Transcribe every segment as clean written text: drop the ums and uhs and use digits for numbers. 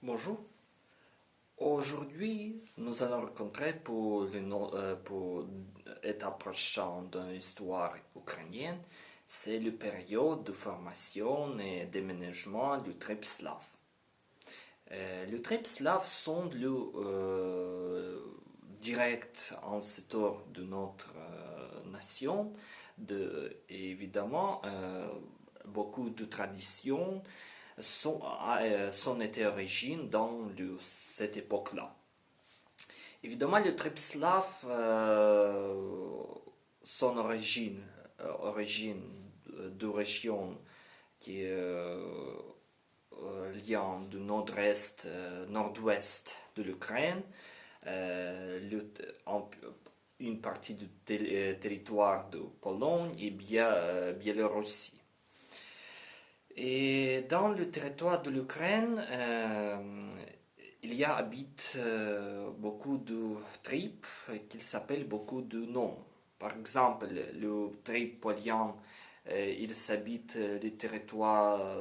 Bonjour. Aujourd'hui, nous allons rencontrer pour étape prochaine d'une histoire ukrainienne. C'est la période de formation et déménagement du tribe slave. Le tribe slave sont le direct ancêtre de notre nation. Évidemment, beaucoup de traditions sont été origines dans cette époque-là. Évidemment, le tribe slave, son origine de région qui est liant du nord-est, nord-ouest de l'Ukraine, une partie du territoire de Pologne et Biélorussie. Et dans le territoire de l'Ukraine, il y a habite beaucoup de tribus qui s'appellent beaucoup de noms. Par exemple, le tribe polien, il s'habite le territoire,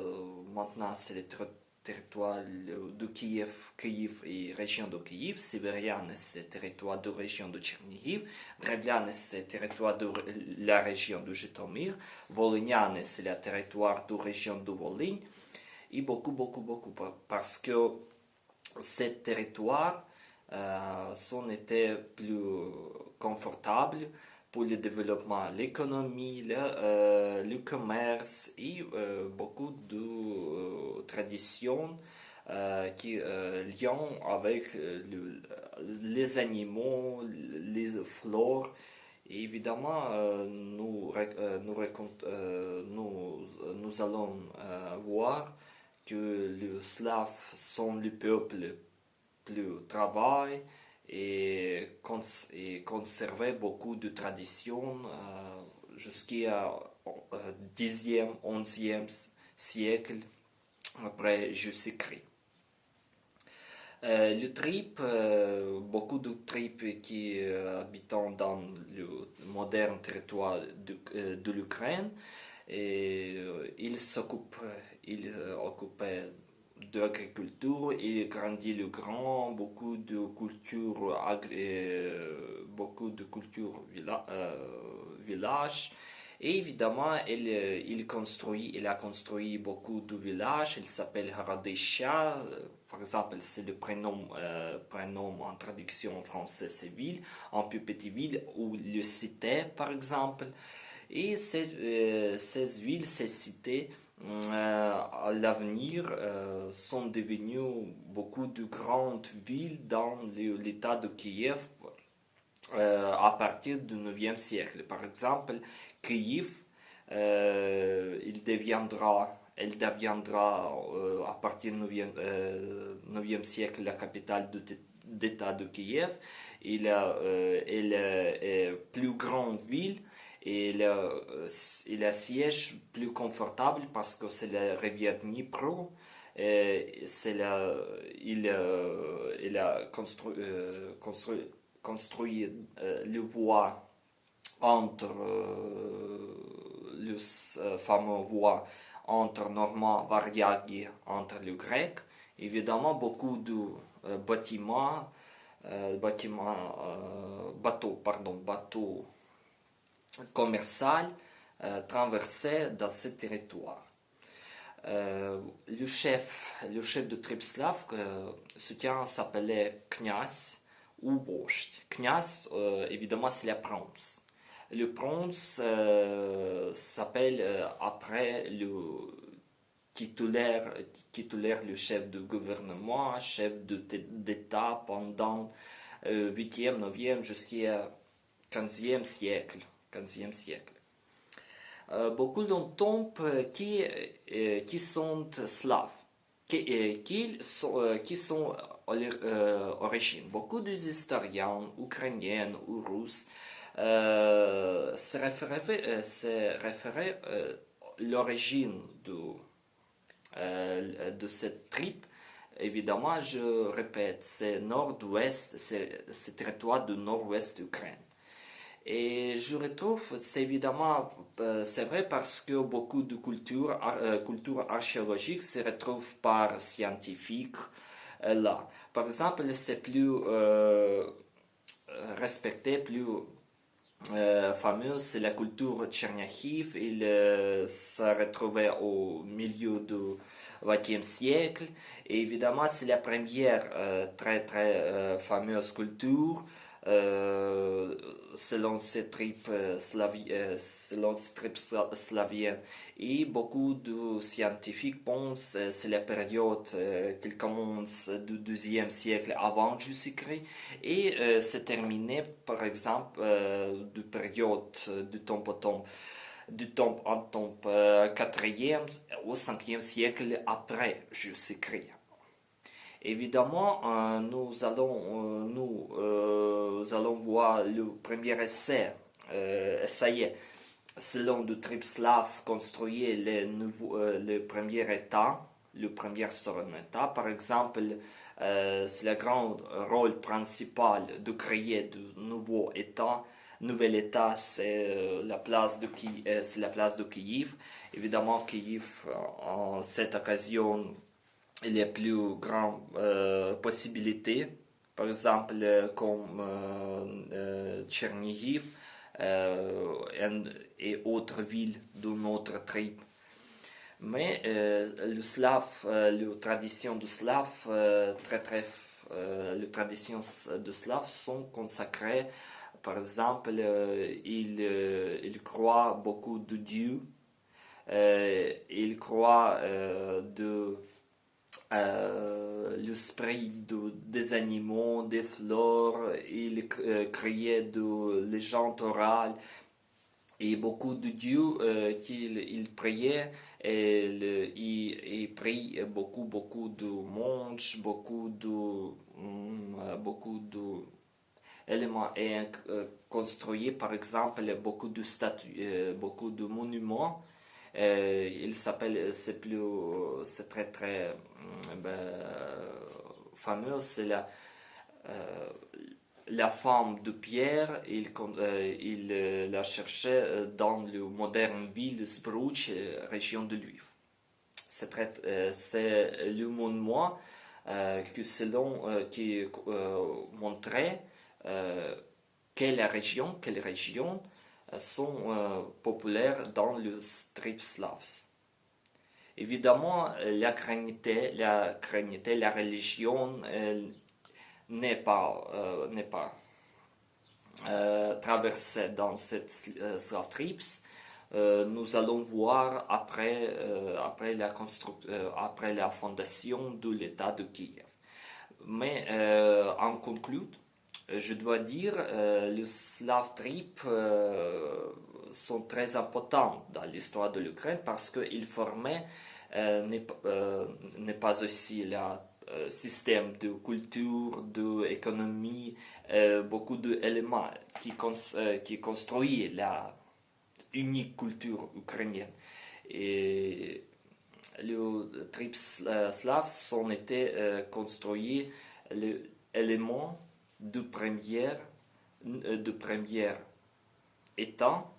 maintenant c'est le territoire de Kiev et région de Kiev. Sibérienne, c'est le territoire de région de Tchernihiv. Drevliane, c'est le territoire de la région de Jytomyr. Volhyniane, c'est le territoire de région de Volhynie. Et beaucoup, parce que ces territoires étaient plus confortables pour le développement, l'économie, le commerce et beaucoup de traditions qui lient avec les animaux, les fleurs. Et évidemment, nous allons voir que les Slaves sont le peuple plus travail et conserver beaucoup de traditions jusqu'à 10e, 11e siècle après Jésus-Christ. Le trip, beaucoup de tripes qui habitent dans le moderne territoire de l'Ukraine, et il occupait de l'agriculture, il grandit le grand, beaucoup de cultures villages. Et évidemment, il a construit beaucoup de villages. Il s'appelle Haradesha. Par exemple, c'est le prénom en traduction en français, c'est ville. En plus petite ville, ou le cité, par exemple. Et ces villes, ces cités, à l'avenir, sont devenues beaucoup de grandes villes dans l'état de Kiev à partir du 9e siècle. Par exemple, Kiev, elle deviendra à partir du 9e siècle la capitale d'État de Kiev. Elle est plus grande ville et il a siège plus confortable parce que c'est la rivière Dnipro. Il a construit le voie entre le fameux voie entre normand variagi entre le grec. Évidemment, beaucoup de bateaux commerciaux traversaient dans ce territoire. Le chef de tribe slave, s'appelait Knyaz ou Voshd. Knyaz, évidemment, c'est la prince. Le prince s'appelle après le titulaire, le chef de gouvernement, chef d'État pendant 8e, 9e jusqu'à 15e siècle. 15e siècle. Beaucoup d'entendent qui sont slaves, qui sont origines. Beaucoup des historiens ukrainiens ou russes se référaient l'origine de cette tripe. Évidemment, je répète, c'est nord-ouest, c'est territoire du nord-ouest d'Ukraine. Et je retrouve, c'est évidemment, c'est vrai parce que beaucoup de cultures archéologiques se retrouvent par scientifiques, là. Par exemple, c'est plus respecté, plus fameuse, c'est la culture Tcherniachiv. Il s'est retrouvé au milieu du XXe siècle. Et évidemment, c'est la première très très fameuse culture euh, selon ces tripes slaviennes. Et beaucoup de scientifiques pensent que c'est la période qui commence du deuxième siècle avant Jésus-Christ et c'est terminé par exemple de période du temps en temps 4e au 5e siècle après Jésus-Christ. Évidemment, nous allons voir le premier essai, essayé selon le trip slave construire le premier État, le premier État. Par exemple, c'est le grand rôle principal de créer de nouveaux États. Nouvel État, c'est c'est la place de Kiev. Évidemment, Kiev, en cette occasion, il y a plus grandes possibilités, par exemple comme Tchernihiv et autres villes de notre tribe. Mais la tradition du slave, les traditions de slave sont consacrées. Par exemple, ils croient beaucoup de Dieu, ils croient l'esprit des animaux, des fleurs, il créait de légendes orales et beaucoup de dieux qu'il priait et il prie beaucoup de monges, beaucoup de éléments et construit par exemple beaucoup de statues, beaucoup de monuments. Il s'appelle, c'est très très fameux, c'est euh, la femme de Pierre. Il la cherchait dans la moderne ville de Zbruch, région de Lviv. C'est le monument qui montrait quelles régions sont populaires dans le strip slaves. Évidemment, la religion n'est pas traversée dans cette slave trips. Nous allons voir après la fondation de l'État de Kiev. Mais en conclusion, je dois dire, les slave tribes sont très importants dans l'histoire de l'Ukraine parce qu'ils formaient n'est pas aussi le système de culture, d'économie, beaucoup d'éléments qui construisent la unique culture ukrainienne. Et les tribes slaves ont été construits l'élément de première étant,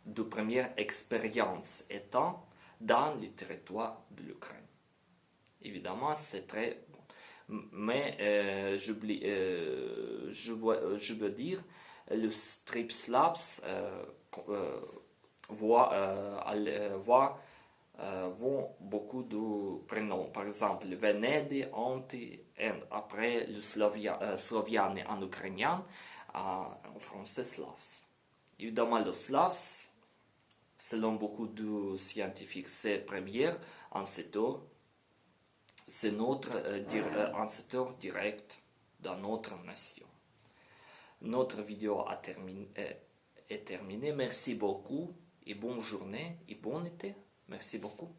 de première expérience étant dans le territoire de l'Ukraine. Évidemment, c'est très bon. Mais je veux dire, le strip slaves vont beaucoup de prénoms. Par exemple, Venedig, Anti, et après le Sloviane en ukrainien, en français Slavs. Évidemment, le Slavs, selon beaucoup de scientifiques, c'est premier ancêtre, c'est notre ancêtre direct dans notre nation. Notre vidéo est terminée. Merci beaucoup et bonne journée et bon été. Merci beaucoup.